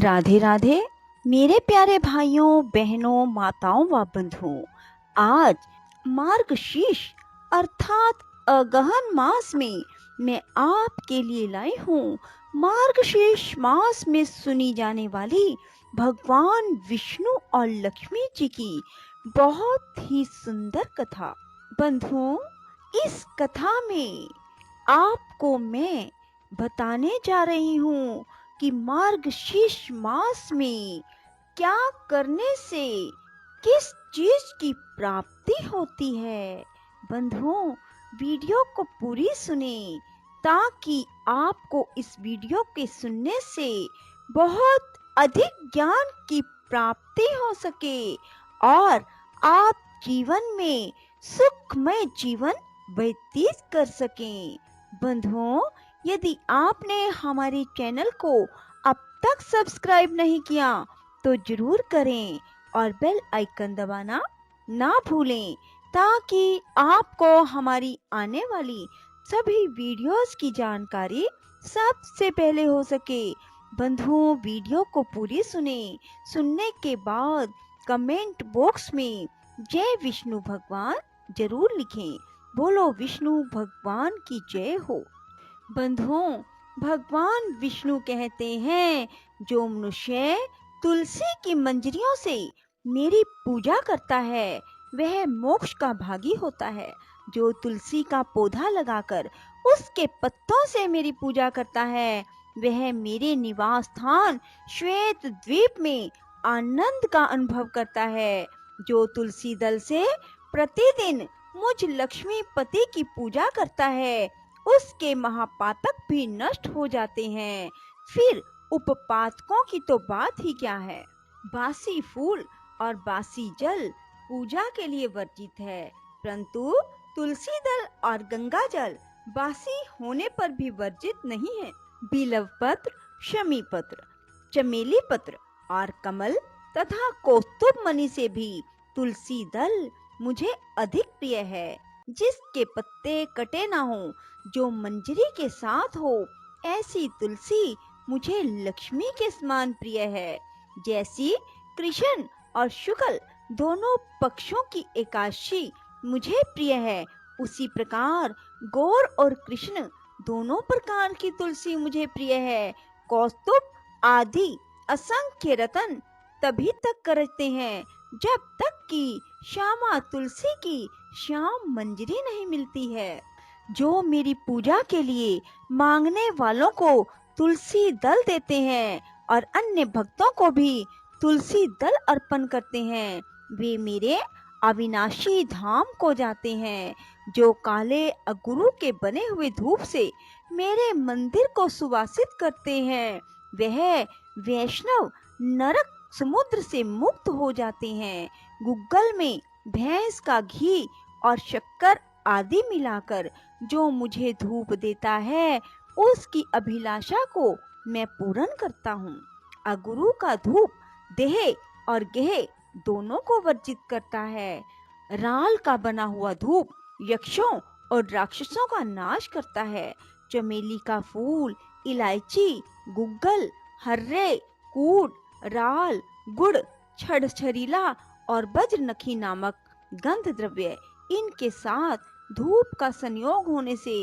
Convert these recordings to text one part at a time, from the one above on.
राधे राधे मेरे प्यारे भाइयों बहनों माताओं व बंधुओं। आज मार्गशीर्ष अर्थात अगहन मास में मैं आपके लिए लाई हूँ मार्गशीर्ष मास में सुनी जाने वाली भगवान विष्णु और लक्ष्मी जी की बहुत ही सुंदर कथा। बंधुओं, इस कथा में आपको मैं बताने जा रही हूँ कि मार्गशीर्ष मास में क्या करने से किस चीज की प्राप्ति होती है। बंधुओं, वीडियो को पूरी सुने ताकि आपको इस वीडियो के सुनने से बहुत अधिक ज्ञान की प्राप्ति हो सके और आप जीवन में सुखमय जीवन व्यतीत कर सकें। बंधुओं, यदि आपने हमारे चैनल को अब तक सब्सक्राइब नहीं किया तो जरूर करें और बेल आइकन दबाना ना भूलें ताकि आपको हमारी आने वाली सभी वीडियोस की जानकारी सबसे पहले हो सके। बंधुओं, वीडियो को पूरी सुनने के बाद कमेंट बॉक्स में जय विष्णु भगवान जरूर लिखें। बोलो विष्णु भगवान की जय हो। बंधुओं, भगवान विष्णु कहते हैं, जो मनुष्य तुलसी की मंजरियों से मेरी पूजा करता है वह मोक्ष का भागी होता है। जो तुलसी का पौधा लगाकर उसके पत्तों से मेरी पूजा करता है वह मेरे निवास स्थान श्वेत द्वीप में आनंद का अनुभव करता है। जो तुलसी दल से प्रतिदिन मुझ लक्ष्मीपति की पूजा करता है उसके महापातक भी नष्ट हो जाते हैं। फिर उपपातकों की तो बात ही क्या है। बासी फूल और बासी जल पूजा के लिए वर्जित है, परंतु तुलसी दल और गंगा जल बासी होने पर भी वर्जित नहीं है। बिल्व पत्र, शमी पत्र, चमेली पत्र और कमल तथा कौस्तुभ मणि से भी तुलसी दल मुझे अधिक प्रिय है। जिसके पत्ते कटे ना हो, जो मंजरी के साथ हो, ऐसी तुलसी मुझे लक्ष्मी के समान प्रिय है। जैसी कृष्ण और शुक्ल दोनों पक्षों की एकादशी मुझे प्रिय है, उसी प्रकार गौर और कृष्ण दोनों प्रकार की तुलसी मुझे प्रिय है। कौस्तुभ आदि असंख्य रतन तभी तक करते हैं जब तक कि श्यामा तुलसी की श्याम मंजरी नहीं मिलती है। जो मेरी पूजा के लिए मांगने वालों को तुलसी दल देते हैं और अन्य भक्तों को भी तुलसी दल अर्पण करते हैं वे मेरे अविनाशी धाम को जाते हैं। जो काले अगुरु के बने हुए धूप से मेरे मंदिर को सुवासित करते हैं वह वैष्णव नरक समुद्र से मुक्त हो जाते हैं। गुग्गल में भैंस का घी और शक्कर आदि मिलाकर जो मुझे धूप देता है उसकी अभिलाषा को मैं पूर्ण करता हूँ। अगुरु का धूप देह और गेह दोनों को वर्जित करता है। राल का बना हुआ धूप यक्षों और राक्षसों का नाश करता है। चमेली का फूल, इलायची, गुग्गल, हर्रे, कूट, राल, गुड़, छड़छरीला और वज्रनखी नामक गंध द्रव्य इनके साथ धूप का संयोग होने से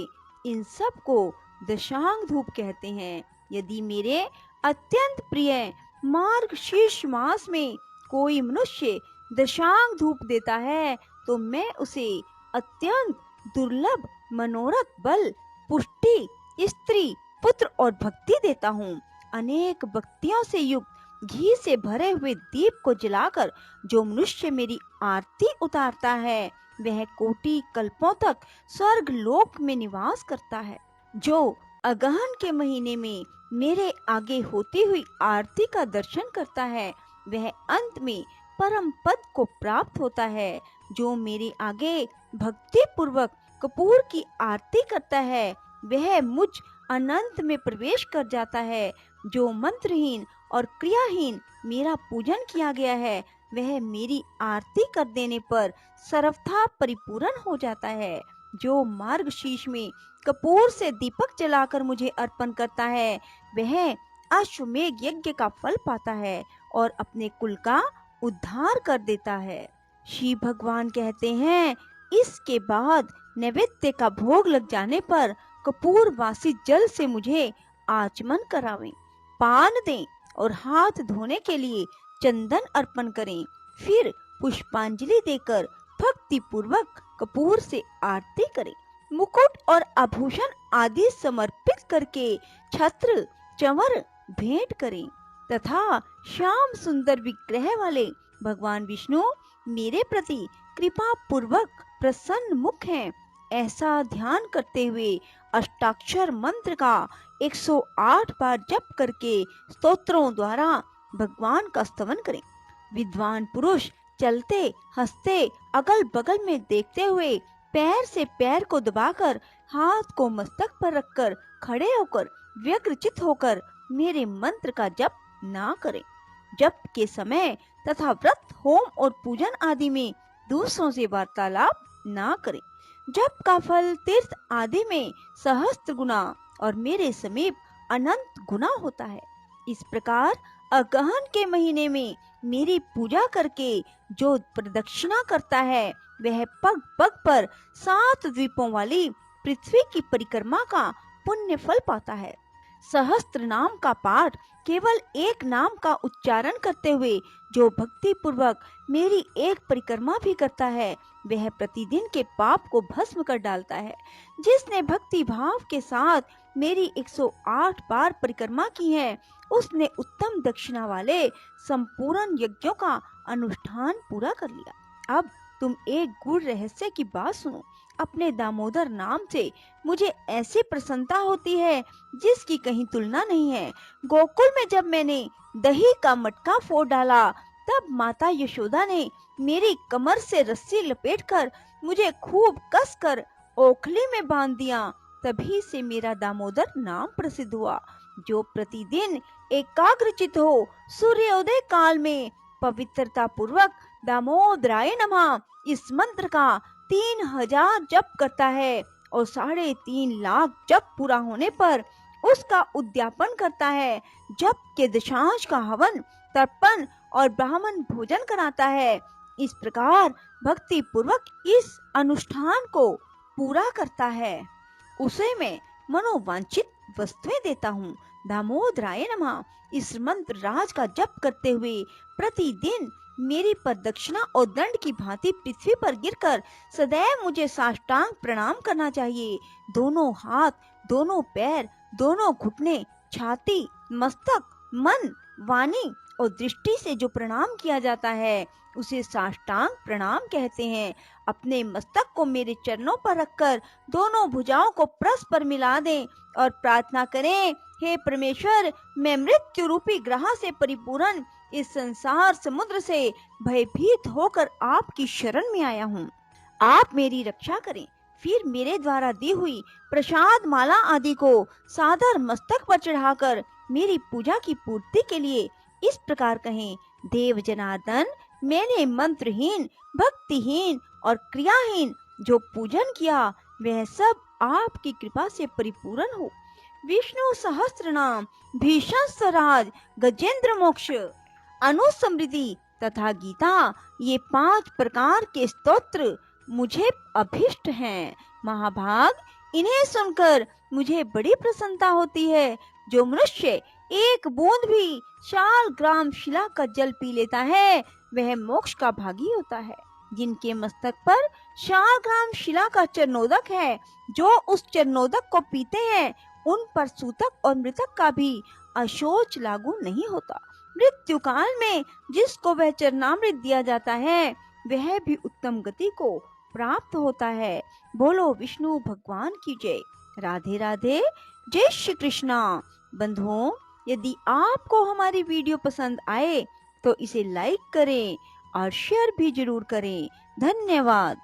इन सब को दशांग धूप कहते हैं। यदि मेरे अत्यंत प्रिय मार्गशीर्ष मास में कोई मनुष्य दशांग धूप देता है तो मैं उसे अत्यंत दुर्लभ मनोरथ बल, पुष्टि, स्त्री, पुत्र और भक्ति देता हूँ। अनेक भक्तियों से युक्त घी से भरे हुए दीप को जलाकर जो मनुष्य मेरी आरती उतारता है वह कोटि कल्पों तक स्वर्ग लोक में निवास करता है। जो अगहन के महीने में मेरे आगे होती हुई आरती का दर्शन करता है वह अंत में परम पद को प्राप्त होता है। जो मेरे आगे भक्ति पूर्वक कपूर की आरती करता है वह मुझ अनंत में प्रवेश कर जाता है। जो मंत्रहीन और क्रियाहीन मेरा पूजन किया गया है वह मेरी आरती कर देने पर सर्वथा परिपूर्ण हो जाता है। जो मार्गशीर्ष में कपूर से दीपक जलाकर मुझे अर्पण करता है वह अश्वमेध यज्ञ का फल पाता है और अपने कुल का उद्धार कर देता है। शिव भगवान कहते हैं, इसके बाद नैवेद्य का भोग लग जाने पर कपूर वासी जल से मुझे आचमन करावें, पान दें और हाथ धोने के लिए चंदन अर्पण करें। फिर पुष्पांजलि देकर भक्ति पूर्वक कपूर से आरती करें। मुकुट और आभूषण आदि समर्पित करके छत्र चंवर भेंट करें तथा श्याम सुंदर विग्रह वाले भगवान विष्णु मेरे प्रति कृपा पूर्वक प्रसन्न मुख हैं, ऐसा ध्यान करते हुए अष्टाक्षर मंत्र का 108 बार जप करके स्तोत्रों द्वारा भगवान का स्तवन करें। विद्वान पुरुष चलते हंसते अगल बगल में देखते हुए पैर से पैर को दबाकर हाथ को मस्तक पर रखकर खड़े होकर व्यग्रचित होकर मेरे मंत्र का जप ना करें। जप के समय तथा व्रत होम और पूजन आदि में दूसरों से वार्तालाप ना करें। जप का फल तीर्थ आदि में सहस्त्र गुना और मेरे समीप अनंत गुना होता है। इस प्रकार अगहन के महीने में मेरी पूजा करके जो प्रदक्षिणा करता है वह पग पग पर 7 द्वीपों वाली पृथ्वी की परिक्रमा का पुण्य फल पाता है। सहस्त्र नाम का पाठ केवल एक नाम का उच्चारण करते हुए जो भक्ति पूर्वक मेरी एक परिक्रमा भी करता है वह प्रतिदिन के पाप को भस्म कर डालता है। जिसने भक्ति भाव के साथ मेरी 108 बार परिक्रमा की है उसने उत्तम दक्षिणा वाले संपूर्ण यज्ञों का अनुष्ठान पूरा कर लिया। अब तुम एक गूढ़ रहस्य की बात सुनो। अपने दामोदर नाम से मुझे ऐसी प्रसन्नता होती है जिसकी कहीं तुलना नहीं है। गोकुल में जब मैंने दही का मटका फोड़ डाला तब माता यशोदा ने मेरी कमर से रस्सी लपेटकर मुझे खूब कसकर ओखली में बांध दिया। तभी से मेरा दामोदर नाम प्रसिद्ध हुआ। जो प्रतिदिन एकाग्रचित हो सूर्योदय काल में पवित्रता पूर्वक दामोदराय नमः इस मंत्र का 3000 जप करता है और 3.5 लाख जप पूरा होने पर उसका उद्यापन करता है, जप के दशांश का हवन तर्पण और ब्राह्मण भोजन कराता है, इस प्रकार भक्ति पूर्वक इस अनुष्ठान को पूरा करता है, उसे मैं मनोवांछित वस्तुएं देता हूँ। दामोदराय नमः इस मंत्र राज का जप करते हुए प्रतिदिन मेरी प्रदक्षिणा और दंड की भांति पृथ्वी पर गिरकर सदैव मुझे साष्टांग प्रणाम करना चाहिए। दोनों हाथ, दोनों पैर, दोनों घुटने, छाती, मस्तक, मन, वाणी और दृष्टि से जो प्रणाम किया जाता है उसे साष्टांग प्रणाम कहते हैं। अपने मस्तक को मेरे चरणों पर रखकर दोनों भुजाओं को परस्पर मिला दें और प्रार्थना करें, हे परमेश्वर, मैं मृत्यु रूपी ग्रह से परिपूर्ण इस संसार समुद्र से भयभीत होकर आपकी शरण में आया हूँ। आप मेरी रक्षा करें। फिर मेरे द्वारा दी हुई प्रसाद माला आदि को सादर मस्तक पर चढ़ाकर मेरी पूजा की पूर्ति के लिए इस प्रकार कहें, देव जनार्दन, मैंने मंत्रहीन, भक्तिहीन और क्रियाहीन जो पूजन किया वह सब आपकी कृपा से परिपूर्ण हो। विष्णु सहस्त्र नाम, भीषण स्वराज, गजेंद्र मोक्ष, अनुसमृद्धि तथा गीता, ये 5 प्रकार के स्तोत्र मुझे अभिष्ट हैं। महाभाग, इन्हें सुनकर मुझे बड़ी प्रसन्नता होती है। जो मनुष्य एक बूंद भी शाल ग्राम शिला का जल पी लेता है वह मोक्ष का भागी होता है। जिनके मस्तक पर शाल ग्राम शिला का चरणोदक है, जो उस चरणोदक को पीते हैं उन पर सूतक और मृतक का भी अशोच लागू नहीं होता। मृत्यु काल में जिसको वह चरणामृत दिया जाता है वह भी उत्तम गति को प्राप्त होता है। बोलो विष्णु भगवान की जय। राधे राधे। जय श्री कृष्णा। बंधुओं, यदि आपको हमारी वीडियो पसंद आए तो इसे लाइक करें और शेयर भी जरूर करें। धन्यवाद।